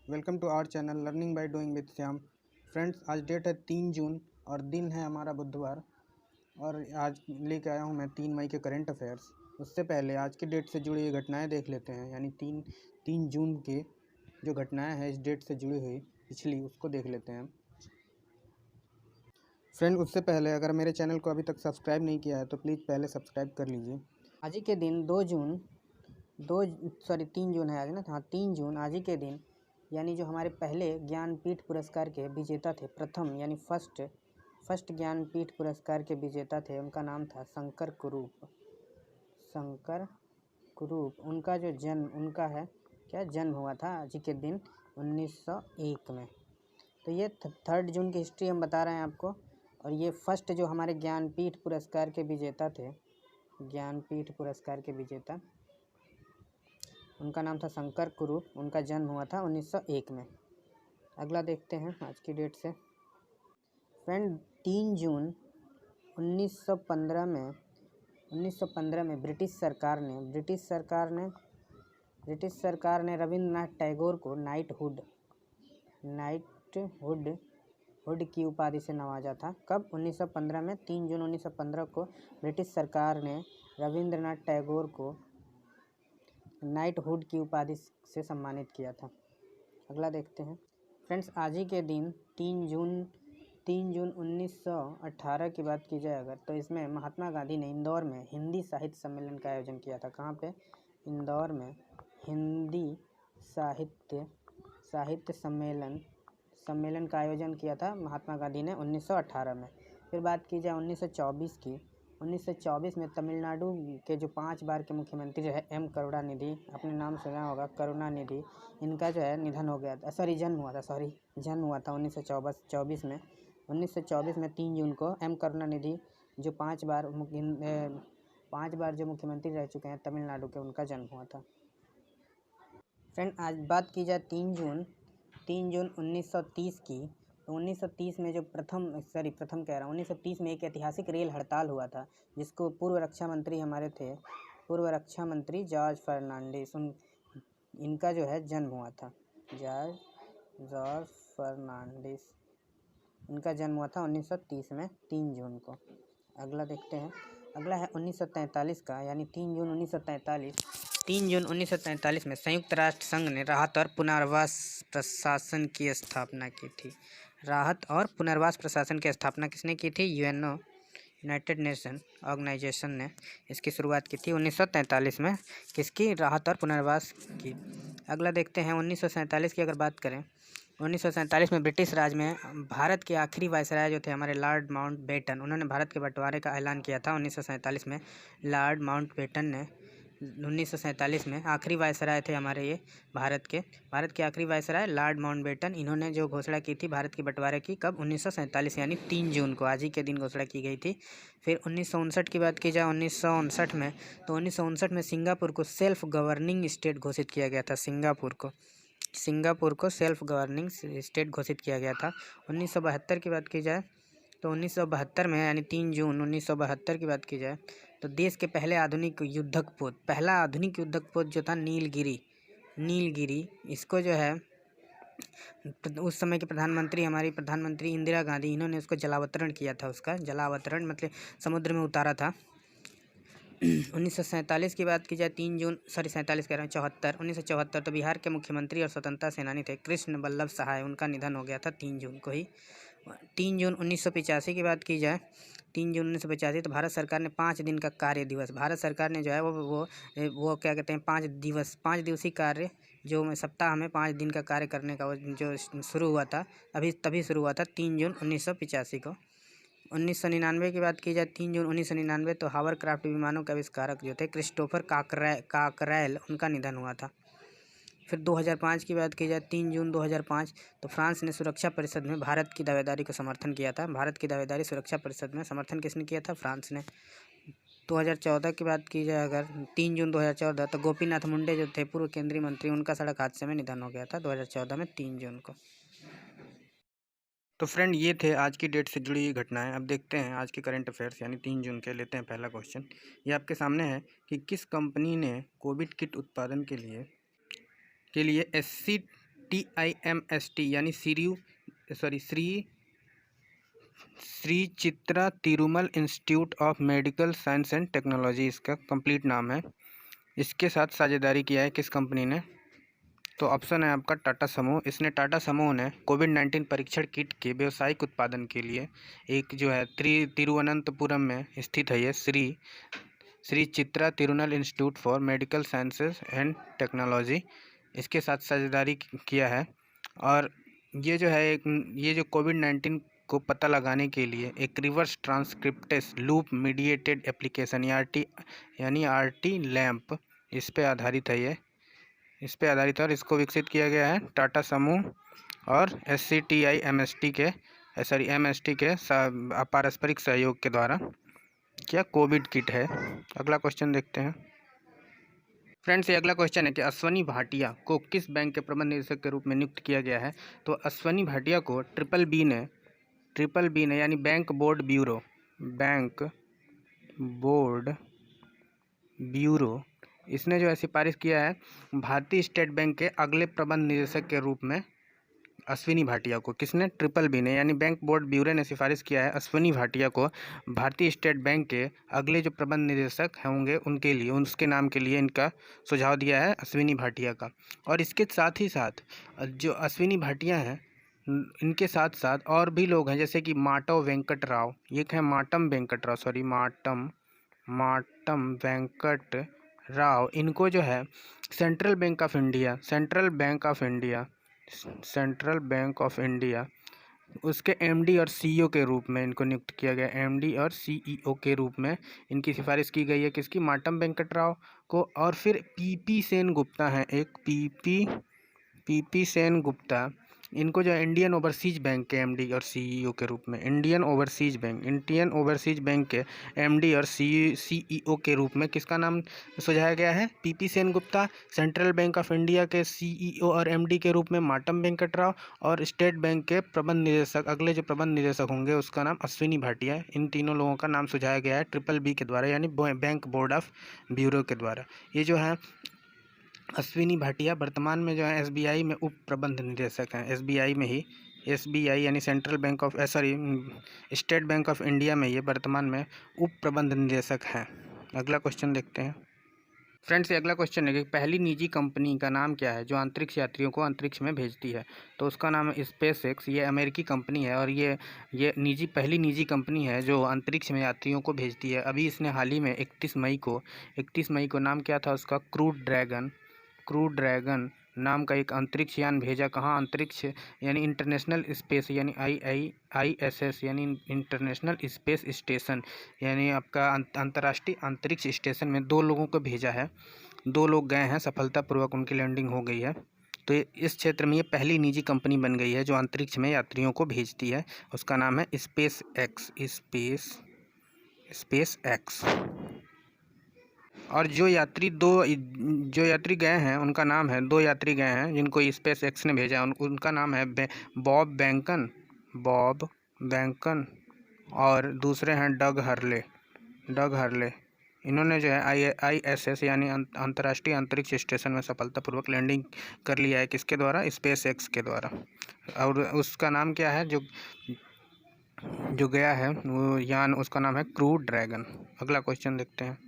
Welcome to our channel learning by doing with Shyam. Friends, आज date है 3 जून और दिन है हमारा बुधवार। और आज लेके आया हूँ मैं 3 मई के करंट अफेयर्स। उससे पहले आज की डेट से जुड़ी हुई घटनाएं देख लेते हैं, यानी तीन जून के जो घटनाएं हैं इस डेट से जुड़ी हुई पिछली, उसको देख लेते हैं। फ्रेंड, उससे पहले अगर मेरे चैनल को अभी तक सब्सक्राइब नहीं किया है तो प्लीज़ पहले सब्सक्राइब कर लीजिए। आज ही के दिन 3 जून है आज ना। हाँ, 3 जून आज ही के दिन, यानी जो हमारे पहले ज्ञानपीठ पुरस्कार के विजेता थे, प्रथम यानी फर्स्ट ज्ञानपीठ पुरस्कार के विजेता थे, उनका नाम था शंकर कुरूप। उनका जो जन्म हुआ था आज ही के दिन 1901 में। तो ये 3 जून की हिस्ट्री हम बता रहे हैं आपको। और ये फर्स्ट जो हमारे ज्ञानपीठ पुरस्कार के विजेता थे, उनका नाम था शंकर कुरूप। उनका जन्म हुआ था 1901 में। अगला देखते हैं आज की डेट से। फ्रेंड, 3 जून 1915 में ब्रिटिश सरकार ने रविंद्रनाथ टैगोर को नाइटहुड की उपाधि से नवाजा था। कब? 1915 में। 3 जून 1915 को ब्रिटिश सरकार ने रविंद्रनाथ टैगोर को नाइटहुड की उपाधि से सम्मानित किया था। अगला देखते हैं। फ्रेंड्स, आज ही के दिन 3 जून 1918 की बात की जाए अगर, तो इसमें महात्मा गांधी ने इंदौर में हिंदी साहित्य सम्मेलन का आयोजन किया था। कहाँ पे? इंदौर में हिंदी साहित्य सम्मेलन का आयोजन किया था महात्मा गांधी ने 1918 में। फिर बात की जाए 1924 की। 1924 में तमिलनाडु के जो 5 बार के मुख्यमंत्री रहे एम करुणानिधि, अपने नाम सुना होगा, करुणानिधि, इनका जो है निधन हो गया था। जन्म हुआ था 1924 में। 1924 में 3 जून को एम करुणानिधि जो 5 बार जो मुख्यमंत्री रह चुके हैं तमिलनाडु के, उनका जन्म हुआ था। फ्रेंड, आज बात की जाए 3 जून 1930 की। तो 1930 में जो 1930 में एक ऐतिहासिक रेल हड़ताल हुआ था, जिसको पूर्व रक्षा मंत्री जॉर्ज फर्नांडिस, इनका जो है जन्म हुआ था। जॉर्ज फर्नांडिस, इनका जन्म हुआ था 1930 में 3 जून को। अगला देखते हैं। अगला है 1943 का, यानी 3 जून 1943 में संयुक्त राष्ट्र संघ ने राहत और पुनर्वास प्रशासन की स्थापना की थी। राहत और पुनर्वास प्रशासन की स्थापना किसने की थी? यूएनओ, यूनाइटेड नेशन ऑर्गेनाइजेशन ने इसकी शुरुआत की थी 1943 में। किसकी? राहत और पुनर्वास की। अगला देखते हैं 1947 की अगर बात करें। 1947 में ब्रिटिश राज में भारत के आखिरी वायसराय जो थे हमारे लॉर्ड माउंटबेटन, उन्होंने भारत के बंटवारे का ऐलान किया था 1947 में। लॉर्ड माउंटबेटन ने 1947 में आखिरी वायसराय थे हमारे ये भारत के आखिरी वायसराय लॉर्ड माउंटबेटन, इन्होंने जो घोषणा की थी भारत के बंटवारे की, कब? 1947 यानी 3 जून को, आज ही के दिन घोषणा की गई थी। फिर 1959 की बात की जाए 1959 में, तो 1959 में सिंगापुर को सेल्फ गवर्निंग स्टेट घोषित किया गया था। सिंगापुर को सेल्फ गवर्निंग स्टेट घोषित किया गया था। 1972 की बात की जाए तो 1972 में, यानी 3 जून 1972 की बात की जाए तो देश के पहला आधुनिक युद्धक पोत जो था नीलगिरी, इसको जो है उस समय के हमारी प्रधानमंत्री इंदिरा गांधी, इन्होंने उसको जलावतरण किया था। उसका जलावतरण मतलब समुद्र में उतारा था। 1947 की बात की जाए 1974, तो बिहार के मुख्यमंत्री और स्वतंत्रता सेनानी थे कृष्ण वल्लभ सहाय, उनका निधन हो गया था 3 जून को ही। 3 जून 1985 की बात की जाए, 3 जून 1985, तो भारत सरकार ने 5 दिन का कार्य दिवस, भारत सरकार ने जो है वो क्या कहते हैं 5 दिवसीय कार्य, जो सप्ताह में 5 दिन का कार्य करने का जो शुरू हुआ था, तभी शुरू हुआ था 3 जून 1985 को। 1999 की बात की जाए 3 जून 1999, तो हावरक्राफ्ट विमानों के आविष्कारक जो थे क्रिस्टोफर काकरैल, उनका निधन हुआ था। फिर 2005 की बात की जाए 3 जून 2005, तो फ्रांस ने सुरक्षा परिषद में भारत की दावेदारी को समर्थन किया था। भारत की दावेदारी सुरक्षा परिषद में समर्थन किसने किया था? फ्रांस ने। 2014 की बात की जाए अगर 3 जून 2014, तो गोपीनाथ मुंडे जो थे पूर्व केंद्रीय मंत्री, उनका सड़क हादसे में निधन हो गया था 2014 में 3 जून को। तो फ्रेंड, ये थे आज की डेट से जुड़ी हुई घटनाएं। अब देखते हैं आज के करंट अफेयर्स यानी 3 जून के। लेते हैं पहला क्वेश्चन। ये आपके सामने है कि किस कंपनी ने कोविड किट उत्पादन के लिए SCTIMST यानी Shri Chitra Tirunal institute of medical science and technology, इसका कंप्लीट नाम है, इसके साथ साझेदारी किया है किस कंपनी ने? तो ऑप्शन है आपका टाटा समूह। इसने टाटा समूह ने कोविड-19 परीक्षण किट के व्यावसायिक उत्पादन के लिए एक जो है तिरुवनंतपुरम में स्थित है ये Shri Chitra Tirunal institute for medical sciences and technology, इसके साथ साझेदारी किया है। और ये जो है ये जो कोविड-19 को पता लगाने के लिए एक reverse transcriptase loop mediated application यानी RT लैम्प, इस पे आधारित है और इसको विकसित किया गया है टाटा समूह और SCTIMST के पारस्परिक सहयोग के द्वारा। क्या कोविड किट है? अगला क्वेश्चन देखते हैं फ्रेंड्स। ये अगला क्वेश्चन है कि अश्वनी भाटिया को किस बैंक के प्रबंध निदेशक के रूप में नियुक्त किया गया है? तो अश्वनी भाटिया को ट्रिपल बी ने यानी बैंक बोर्ड ब्यूरो इसने जो है सिफारिश किया है भारतीय स्टेट बैंक के अगले प्रबंध निदेशक के रूप में अश्विनी भाटिया को। किसने? ट्रिपल बी ने यानी बैंक बोर्ड ब्यूरो ने सिफारिश किया है अश्विनी भाटिया को भारतीय स्टेट बैंक के अगले जो प्रबंध निदेशक होंगे उनके लिए, उसके नाम के लिए इनका सुझाव दिया है अश्विनी भाटिया का। और इसके साथ ही साथ जो अश्विनी भाटिया हैं इनके साथ साथ और भी लोग हैं, जैसे कि माटम वेंकट राव, इनको जो है सेंट्रल बैंक ऑफ इंडिया उसके MD और CEO के रूप में इनको नियुक्त किया गया। MD और CEO के रूप में इनकी सिफारिश की गई है किसकी? माटम वेंकट राव को। और फिर PP सेन गुप्ता हैं एक, PP सेन गुप्ता, इनको जो इंडियन ओवरसीज बैंक के MD और CEO के रूप में इंडियन ओवरसीज बैंक के MD और CEO के रूप में किसका नाम सुझाया गया है? PP Sen Gupta. Central bank of India के CEO और MD के रूप में माटम वेंकट राव, और स्टेट बैंक के प्रबंध निदेशक, अगले जो प्रबंध निदेशक होंगे उसका नाम अश्विनी भाटिया। इन तीनों लोगों का नाम सुझाया गया है ट्रिपल बी के द्वारा यानी बैंक बोर्ड ऑफ ब्यूरो के द्वारा। ये जो है अश्विनी भाटिया वर्तमान में जो है SBI में उप प्रबंध निदेशक हैं। SBI यानी स्टेट बैंक ऑफ इंडिया में ये वर्तमान में उप प्रबंध निदेशक हैं। अगला क्वेश्चन देखते हैं फ्रेंड्स। ये अगला क्वेश्चन है कि पहली निजी कंपनी का नाम क्या है जो अंतरिक्ष यात्रियों को अंतरिक्ष में भेजती है? तो उसका नाम है SpaceX। ये अमेरिकी कंपनी है और ये पहली निजी कंपनी है जो अंतरिक्ष में यात्रियों को भेजती है। अभी इसने हाल ही में 31 मई को नाम क्या था उसका? क्रू ड्रैगन नाम का एक अंतरिक्ष यान भेजा। कहाँ? अंतरिक्ष यानी इंटरनेशनल स्पेस यानी ISS यानी इंटरनेशनल स्पेस स्टेशन यानी आपका अंतर्राष्ट्रीय अंतरिक्ष स्टेशन में 2 लोगों को भेजा है। 2 लोग गए हैं, सफलतापूर्वक उनकी लैंडिंग हो गई है। तो इस क्षेत्र में ये पहली निजी कंपनी बन गई है जो अंतरिक्ष में यात्रियों को भेजती है। उसका नाम है SpaceX। और जो यात्री गए हैं उनका नाम है, 2 यात्री गए हैं जिनको SpaceX ने भेजा, उनका नाम है बॉब बैंकन और दूसरे हैं डग हर्ले। इन्होंने जो है ISS यानी अंतर्राष्ट्रीय अंतरिक्ष स्टेशन में सफलतापूर्वक लैंडिंग कर लिया है। किसके द्वारा? SpaceX के द्वारा। और उसका नाम क्या है जो गया है वो यान, उसका नाम है क्रू ड्रैगन। अगला क्वेश्चन देखते हैं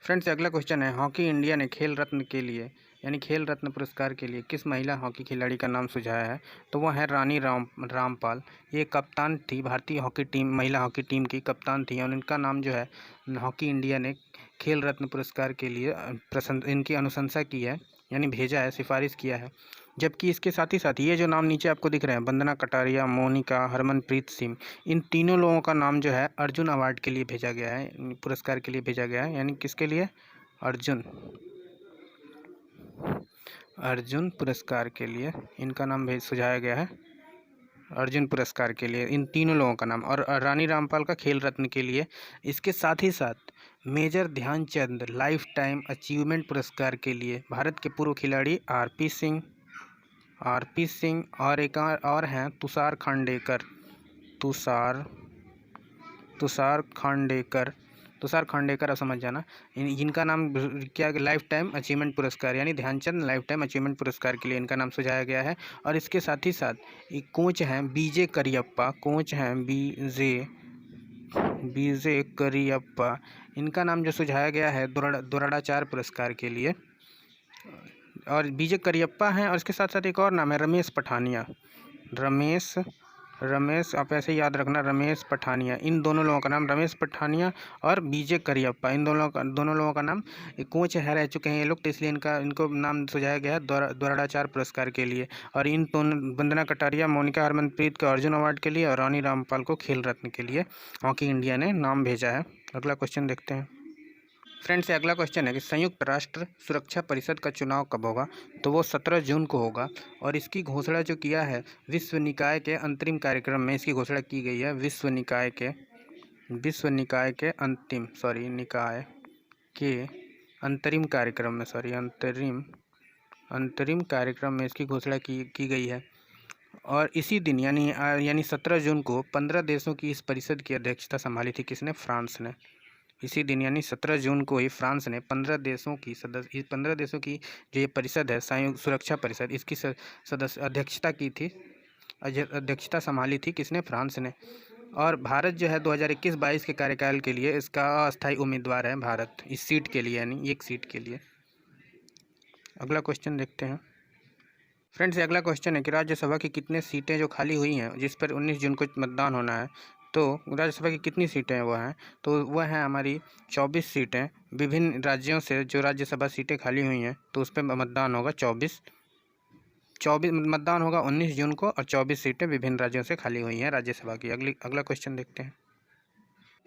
फ्रेंड्स। अगला क्वेश्चन है हॉकी इंडिया ने खेल रत्न के लिए यानी खेल रत्न पुरस्कार के लिए किस महिला हॉकी खिलाड़ी का नाम सुझाया है? तो वह है रानी रामपाल। ये कप्तान थी, भारतीय महिला हॉकी टीम की कप्तान थी और इनका नाम जो है हॉकी इंडिया ने खेल रत्न पुरस्कार के लिए इनकी अनुशंसा की है यानी भेजा है, सिफारिश किया है। जबकि इसके साथ ही साथ ये जो नाम नीचे आपको दिख रहे हैं, वंदना कटारिया, मोनिका, हरमनप्रीत सिंह, इन तीनों लोगों का नाम जो है अर्जुन अवार्ड के लिए भेजा गया है, पुरस्कार के लिए भेजा गया है। यानी किसके लिए? अर्जुन पुरस्कार के लिए इनका नाम सुझाया गया है, अर्जुन पुरस्कार के लिए इन तीनों लोगों का नाम। और रानी रामपाल का खेल रत्न के लिए। इसके साथ ही साथ major Dhyan Chand lifetime achievement पुरस्कार के लिए भारत के पूर्व खिलाड़ी RP सिंह और एक और हैं तुषार खांडेकर। तुषार खांडेकर, आप समझ जाना। इनका नाम क्या, लाइफ टाइम अचीवमेंट पुरस्कार यानी ध्यानचंद लाइफ टाइम अचीवमेंट पुरस्कार के लिए इनका नाम सुझाया गया है। और इसके साथ ही साथ एक कोच हैं बीजे करियप्पा, इनका नाम जो सुझाया गया है द्रोणाचार्य पुरस्कार के लिए। और बीजे करियप्पा हैं और इसके साथ साथ एक और नाम है रमेश आप ऐसे याद रखना, रमेश पठानिया। इन दोनों लोगों का नाम, रमेश पठानिया और बीजे करियप्पा, इन दोनों लोगों का नाम कोच है रह चुके हैं ये लोग, तो इसलिए इनको नाम सुझाया गया है द्रोणाचार्य पुरस्कार के लिए। और इन दोनों, वंदना कटारिया मोनिका हरमनप्रीत को अर्जुन अवार्ड के लिए और रानी रामपाल को खेल रत्न के लिए हॉकी इंडिया ने नाम भेजा है। अगला क्वेश्चन देखते हैं फ्रेंड्स। अगला क्वेश्चन है कि संयुक्त राष्ट्र सुरक्षा परिषद का चुनाव कब होगा? तो वो 17 जून को होगा। और इसकी घोषणा जो किया है विश्व निकाय के अंतरिम कार्यक्रम में, इसकी घोषणा की गई है निकाय के अंतरिम कार्यक्रम में इसकी घोषणा की गई है। और इसी दिन यानी 17 जून को 15 देशों की इस परिषद की अध्यक्षता संभाली थी किसने? फ्रांस ने। इसी दिन यानी 17 जून को ही फ्रांस ने 15 देशों की जो ये परिषद है संयुक्त सुरक्षा परिषद, इसकी अध्यक्षता की थी, अध्यक्षता संभाली थी किसने? फ्रांस ने। और भारत जो है 2021-22 के कार्यकाल के लिए इसका अस्थायी उम्मीदवार है भारत, इस सीट के लिए, यानी एक सीट के लिए। अगला क्वेश्चन देखते हैं फ्रेंड्स। अगला क्वेश्चन है कि राज्यसभा की कितने सीटें जो खाली हुई हैं, जिस पर 19 जून को मतदान होना है, तो राज्यसभा की कितनी सीटें वो हैं? तो वह हैं हमारी 24 सीटें। विभिन्न राज्यों से जो राज्यसभा सीटें खाली हुई हैं तो उस पर मतदान होगा 24 मतदान होगा 19 जून को, और 24 सीटें विभिन्न राज्यों से खाली हुई हैं राज्यसभा की। अगला क्वेश्चन देखते हैं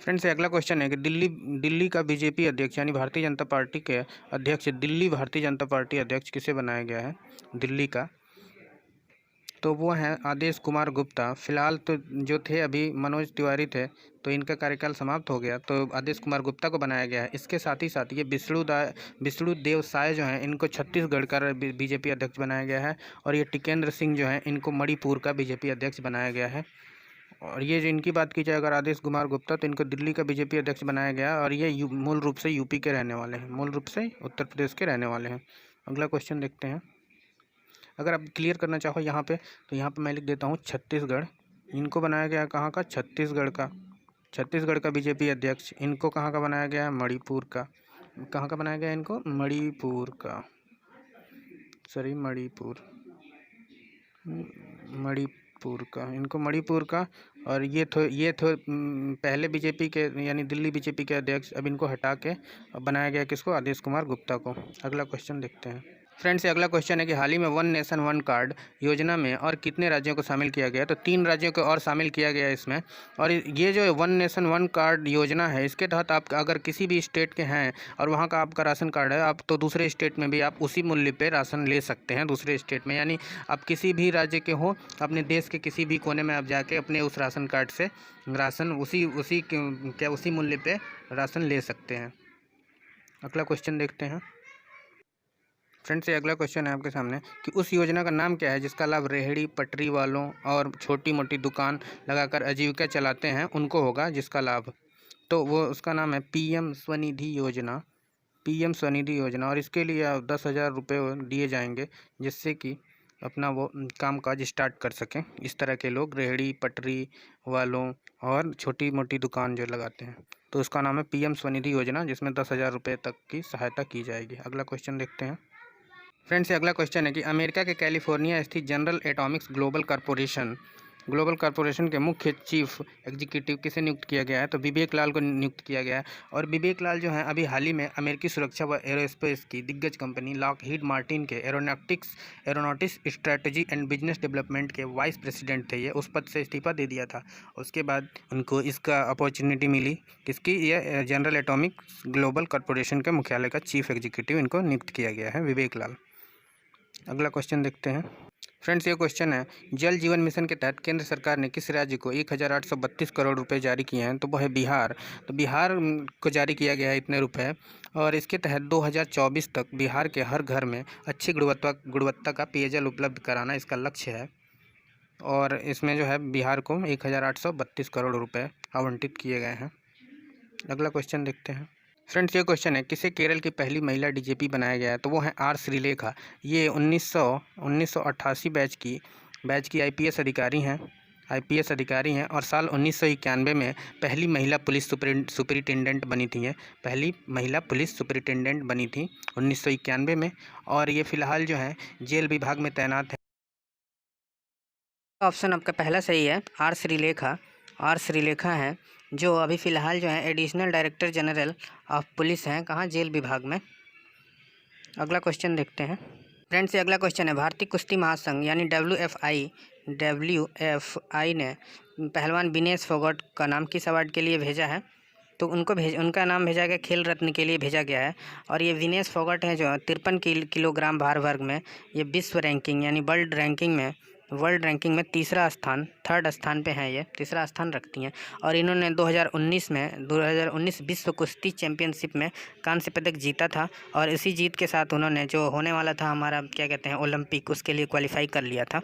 फ्रेंड्स। अगला क्वेश्चन है कि दिल्ली का बीजेपी अध्यक्ष यानी भारतीय जनता पार्टी के अध्यक्ष, भारतीय जनता पार्टी अध्यक्ष किसे बनाया गया है दिल्ली का? तो वो हैं आदेश कुमार गुप्ता। फिलहाल तो जो थे अभी मनोज तिवारी थे, तो इनका कार्यकाल समाप्त हो गया, तो आदेश कुमार गुप्ता को बनाया गया है। इसके साथ ही साथ ये विष्णु देव साय जो हैं इनको छत्तीसगढ़ का बीजेपी अध्यक्ष बनाया गया है। और ये टिकेंद्र सिंह जो हैं इनको मणिपुर का बीजेपी अध्यक्ष बनाया गया है। और ये जो इनकी बात की जाए अगर आदेश कुमार गुप्ता, तो इनको दिल्ली का बीजेपी अध्यक्ष बनाया गया है। और ये मूल रूप से यूपी के रहने वाले हैं, मूल रूप से उत्तर प्रदेश के रहने वाले हैं। अगला क्वेश्चन देखते हैं। अगर आप क्लियर करना चाहो यहाँ पे, तो यहाँ पे मैं लिख देता हूँ छत्तीसगढ़। इनको बनाया गया कहाँ का? छत्तीसगढ़ का बीजेपी अध्यक्ष। इनको कहाँ का बनाया गया है? मणिपुर का। कहाँ का बनाया गया इनको? मणिपुर का। इनको मणिपुर का। और ये पहले बीजेपी के यानी दिल्ली बीजेपी के अध्यक्ष, अब इनको हटा के बनाया गया किसको? आदेश कुमार गुप्ता को। अगला क्वेश्चन देखते हैं फ्रेंड्स। अगला क्वेश्चन है कि हाल ही में वन नेशन वन कार्ड योजना में और कितने राज्यों को शामिल किया गया? तो 3 राज्यों को और शामिल किया गया इसमें। और ये जो वन नेशन वन कार्ड योजना है, इसके तहत आप अगर किसी भी स्टेट के हैं और वहाँ का आपका राशन कार्ड है, आप तो दूसरे स्टेट में भी आप उसी मूल्य पे राशन ले सकते हैं दूसरे स्टेट में। यानी आप किसी भी राज्य के हो, अपने देश के किसी भी कोने में आप जाके अपने उस राशन कार्ड से राशन उसी मूल्य पे राशन ले सकते हैं। अगला क्वेश्चन देखते हैं फ्रेंड्स। ये अगला क्वेश्चन है आपके सामने कि उस योजना का नाम क्या है जिसका लाभ रेहड़ी पटरी वालों और छोटी मोटी दुकान लगाकर आजीविका चलाते हैं उनको होगा जिसका लाभ? तो वो उसका नाम है पीएम स्वनिधि योजना। और इसके लिए 10,000 रुपये दिए जाएंगे, जिससे कि अपना वो कामकाज स्टार्ट कर सकें इस तरह के लोग, रेहड़ी पटरी वालों और छोटी मोटी दुकान जो लगाते हैं। तो उसका नाम है पीएम स्वनिधि योजना, जिसमें 10,000 रुपये तक की सहायता की जाएगी। अगला क्वेश्चन देखते हैं फ्रेंड्स। अगला क्वेश्चन है कि अमेरिका के कैलिफोर्निया स्थित जनरल एटॉमिक्स ग्लोबल कॉरपोरेशन के मुख्य चीफ एग्जीक्यूटिव किसे नियुक्त किया गया है? तो विवेक लाल को नियुक्त किया गया है। और विवेक लाल जो हैं अभी हाल ही में अमेरिकी सुरक्षा व एरोस्पेस की दिग्गज कंपनी लॉकहीड मार्टिन के aeronautics strategy and business development के वाइस प्रेसिडेंट थे। ये उस पद से इस्तीफा दे दिया था, उसके बाद उनको इसका अपॉर्चुनिटी मिली किसकी? ये जनरल एटॉमिक्स ग्लोबल कॉरपोरेशन के मुख्यालय का चीफ एग्जीक्यूटिव इनको नियुक्त किया गया है, विवेक लाल। अगला क्वेश्चन देखते हैं फ्रेंड्स। ये क्वेश्चन है जल जीवन मिशन के तहत केंद्र सरकार ने किस राज्य को 1,832 करोड़ रुपए जारी किए हैं? तो वो है बिहार। तो बिहार को जारी किया गया है इतने रुपए, और इसके तहत 2024 तक बिहार के हर घर में अच्छी गुणवत्ता का पेयजल उपलब्ध कराना इसका लक्ष्य है। और इसमें जो है बिहार को 1832 करोड़ रुपए आवंटित किए गए हैं। अगला क्वेश्चन देखते हैं। फ्रेंड्स, ये क्वेश्चन है, किसे केरल की पहली महिला डीजीपी बनाया गया है? तो वो है आर श्रीलेखा। ये 1988 बैच की आईपीएस अधिकारी हैं और साल 1991 में पहली महिला पुलिस सुपरिटेंडेंट बनी थी। ये पहली महिला पुलिस सुपरिटेंडेंट बनी थी 1991 में, और ये फ़िलहाल जो है जेल विभाग में तैनात है। ऑप्शन आपका पहला सही है, आर श्रीलेखा है, जो अभी फ़िलहाल जो है additional director general of police हैं, कहाँ, जेल विभाग में। अगला क्वेश्चन देखते हैं। फ्रेंड्स, ये अगला क्वेश्चन है, भारतीय कुश्ती महासंघ यानी WFI ने पहलवान विनेश फोगाट का नाम किस अवार्ड के लिए भेजा है? तो उनका नाम भेजा गया खेल रत्न के लिए भेजा गया है। और ये विनेश फोगाट हैं जो 53 किलोग्राम भार वर्ग में ये विश्व रैंकिंग यानी वर्ल्ड रैंकिंग में थर्ड स्थान पे हैं, ये तीसरा स्थान रखती हैं। और इन्होंने 2019 विश्व कुश्ती चैंपियनशिप में कांस्य पदक जीता था, और इसी जीत के साथ उन्होंने जो होने वाला था हमारा क्या कहते हैं ओलंपिक, उसके लिए क्वालिफाई कर लिया था।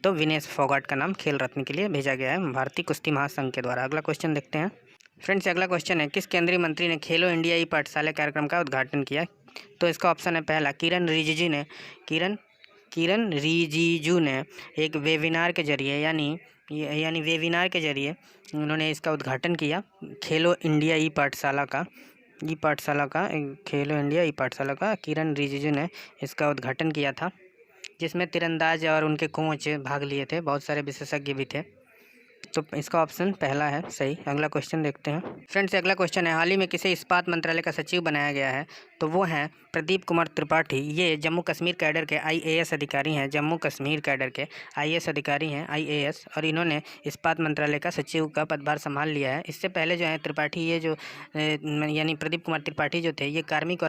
तो विनेश फोगाट का नाम खेल रत्न के लिए भेजा गया है भारतीय कुश्ती महासंघ के द्वारा। अगला क्वेश्चन देखते हैं। फ्रेंड्स, अगला क्वेश्चन है, किस केंद्रीय मंत्री ने खेलो इंडिया ई पाठशाला कार्यक्रम का उद्घाटन किया? तो इसका ऑप्शन है पहला, किरण रिजिजू ने एक वेबिनार के जरिए यानी वेबिनार के जरिए उन्होंने इसका उद्घाटन किया, खेलो इंडिया ई पाठशाला का खेलो इंडिया ई पाठशाला का किरण रिजिजू ने इसका उद्घाटन किया था, जिसमें तीरंदाज और उनके कोच भाग लिए थे, बहुत सारे विशेषज्ञ भी थे। तो इसका ऑप्शन पहला है सही। अगला क्वेश्चन देखते हैं। फ्रेंड्स, अगला क्वेश्चन है, हाल ही में किसे इस्पात मंत्रालय का सचिव बनाया गया है? तो वो हैं प्रदीप कुमार त्रिपाठी। ये जम्मू कश्मीर कैडर के आईएएस अधिकारी हैं, आईएएस, और इन्होंने इस्पात मंत्रालय का सचिव का पदभार संभाल लिया है। इससे पहले जो है त्रिपाठी यानी प्रदीप कुमार त्रिपाठी जो थे, ये कार्मिक और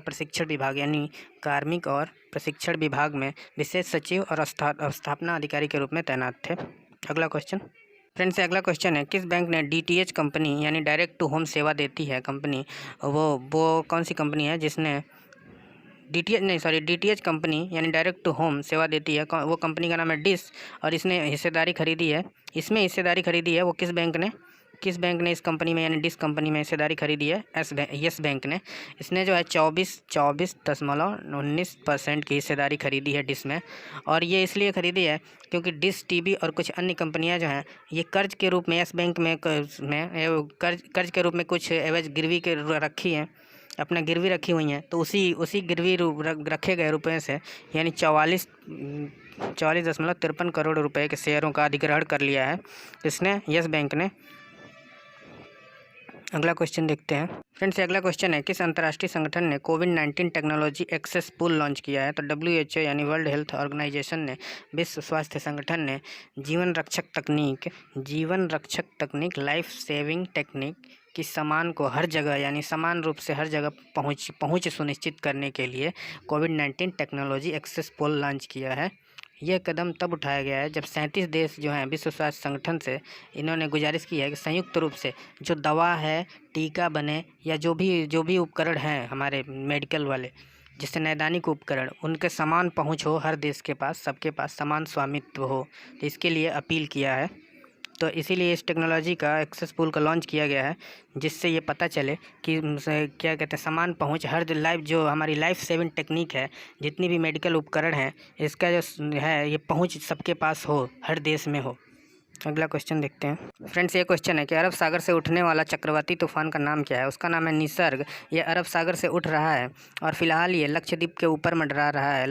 प्रशिक्षण विभाग में विशेष सचिव और स्थापना अधिकारी के रूप में तैनात थे। अगला क्वेश्चन। फ्रेंड्स, अगला क्वेश्चन है, किस बैंक ने डीटीएच कंपनी यानी डायरेक्ट टू होम सेवा देती है कंपनी, वो कौन सी कंपनी है जिसने डीटीएच कंपनी यानी डायरेक्ट टू होम सेवा देती है, वो कंपनी का नाम है डिश, और इसमें हिस्सेदारी खरीदी है वो किस बैंक ने इस कंपनी में यानी डिश कंपनी में हिस्सेदारी खरीदी है? यस बैंक ने। इसने जो है 24.19% की हिस्सेदारी खरीदी है डिश में, और ये इसलिए खरीदी है क्योंकि डिश टीवी और कुछ अन्य कंपनियां जो हैं ये कर्ज के रूप में यस बैंक में कर्ज के रूप में कुछ एवज गिरवी के रखी हैं, अपना गिरवी रखी हुई हैं। तो उसी गिरवी रखे गए रुपये से यानी 44.53 करोड़ रुपए के शेयरों का अधिग्रहण कर लिया है इसने, यस बैंक ने। अगला क्वेश्चन देखते हैं। फ्रेंड्स, अगला क्वेश्चन है, किस अंतर्राष्ट्रीय संगठन ने कोविड-19 टेक्नोलॉजी एक्सेस पूल लॉन्च किया है? तो WHO यानी वर्ल्ड हेल्थ ऑर्गेनाइजेशन ने, विश्व स्वास्थ्य संगठन ने जीवन रक्षक तकनीक लाइफ सेविंग टेक्निक की समान रूप से हर जगह पहुँच सुनिश्चित करने के लिए कोविड-19 टेक्नोलॉजी एक्सेस पूल लॉन्च किया है। यह कदम तब उठाया गया है जब 37 देश जो हैं विश्व स्वास्थ्य संगठन से इन्होंने गुजारिश की है कि संयुक्त रूप से जो दवा है, टीका बने, या जो भी उपकरण हैं हमारे मेडिकल वाले, जिससे नैदानिक उपकरण, उनके समान पहुंच हो, हर देश के पास, सबके पास समान स्वामित्व हो। तो इसके लिए अपील किया है। तो इसीलिए इस टेक्नोलॉजी का एक्सेस पूल का लॉन्च किया गया है, जिससे ये पता चले कि क्या कहते हैं समान पहुंच हर जो हमारी लाइफ सेविंग टेक्निक है, जितनी भी मेडिकल उपकरण है, इसका जो है ये पहुंच सबके पास हो, हर देश में हो। अगला क्वेश्चन देखते हैं। फ्रेंड्स, ये क्वेश्चन है कि अरब सागर से उठने वाला चक्रवाती तूफान का नाम क्या है? उसका नाम है निसर्ग। ये अरब सागर से उठ रहा है और फिलहाल ये लक्षद्वीप के ऊपर मंडरा रहा है,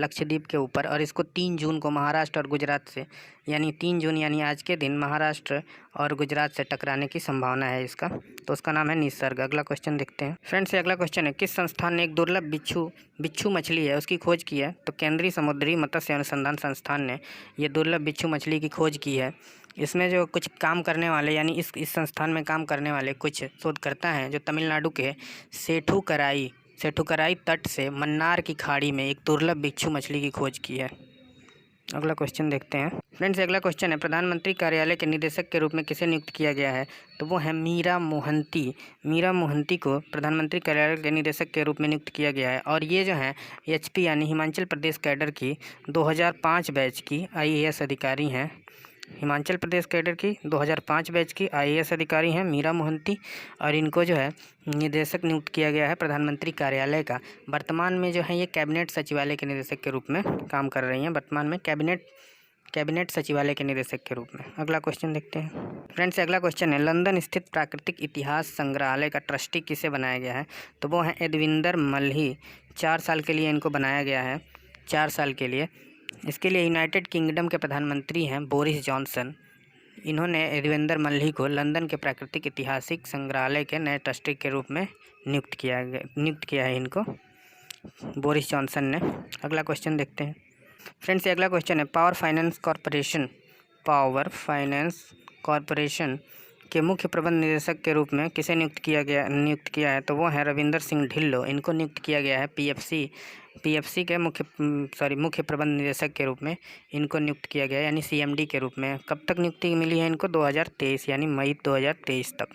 और इसको 3 जून को महाराष्ट्र और गुजरात से यानी 3 जून यानी आज के दिन महाराष्ट्र और गुजरात से टकराने की संभावना है इसका। तो उसका नाम है निसर्ग। अगला क्वेश्चन देखते हैं। फ्रेंड्स, अगला क्वेश्चन है, किस संस्थान ने एक दुर्लभ बिच्छू मछली है उसकी खोज की है? तो केंद्रीय समुद्री मत्स्य अनुसंधान संस्थान ने ये दुर्लभ बिच्छू मछली की खोज की है। इसमें जो कुछ काम करने वाले यानी इस संस्थान में काम करने वाले कुछ शोधकर्ता हैं जो तमिलनाडु के सेठुकराई तट से मन्नार की खाड़ी में एक दुर्लभ बिच्छू मछली की खोज की है। अगला क्वेश्चन देखते हैं। फ्रेंड्स, अगला क्वेश्चन है, प्रधानमंत्री कार्यालय के निदेशक के रूप में किसे नियुक्त किया गया है? तो वो है मीरा मोहंती को प्रधानमंत्री कार्यालय के निदेशक के रूप में नियुक्त किया गया है। और ये जो है HP यानी हिमाचल प्रदेश कैडर की 2005 बैच की IAS अधिकारी हैं। हिमाचल प्रदेश कैडर की 2005 बैच की IAS अधिकारी हैं मीरा मोहंती, और इनको जो है निदेशक नियुक्त किया गया है प्रधानमंत्री कार्यालय का। वर्तमान में जो है ये कैबिनेट सचिवालय के निदेशक के रूप में काम कर रही हैं, वर्तमान में कैबिनेट सचिवालय के निदेशक के रूप में। अगला क्वेश्चन देखते हैं फ्रेंड्स। अगला क्वेश्चन है, लंदन स्थित प्राकृतिक इतिहास संग्रहालय का ट्रस्टी किसे बनाया गया है? तो वो हैं एडविंदर मल्ही। 4 साल के लिए इनको बनाया गया है, 4 साल के लिए। इसके लिए यूनाइटेड किंगडम के प्रधानमंत्री हैं बोरिस जॉनसन। इन्होंने एडविंदर मल्ही को लंदन के प्राकृतिक ऐतिहासिक संग्रहालय के नए ट्रस्टी के रूप में नियुक्त किया है इनको बोरिस जॉनसन ने। अगला क्वेश्चन देखते हैं फ्रेंड्स। ये अगला क्वेश्चन है, पावर फाइनेंस कॉरपोरेशन के मुख्य प्रबंध निदेशक के रूप में किसे नियुक्त किया है? तो वो है रविंदर सिंह ढिल्लो। इनको नियुक्त किया गया है पीएफसी के मुख्य प्रबंध निदेशक के रूप में इनको नियुक्त किया गया है, यानी CMD के रूप में। कब तक नियुक्ति मिली है इनको? 2023 यानी मई 2023 तक।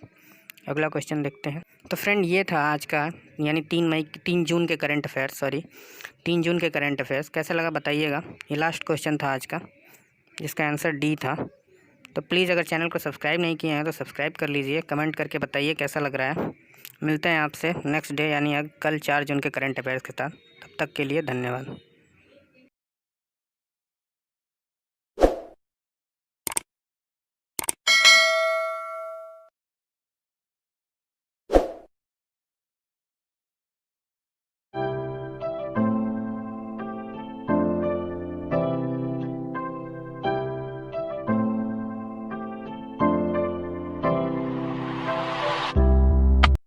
अगला क्वेश्चन देखते हैं। तो फ्रेंड ये था आज का, यानी 3 जून के करंट अफेयर्स। कैसा लगा बताइएगा। ये लास्ट क्वेश्चन था आज का, जिसका आंसर D था। तो प्लीज़ अगर चैनल को सब्सक्राइब नहीं किए हैं तो सब्सक्राइब कर लीजिए, कमेंट करके बताइए कैसा लग रहा है। मिलते हैं आपसे नेक्स्ट डे यानी कल 4 जून के करंट अफेयर्स के साथ। तब तक के लिए धन्यवाद।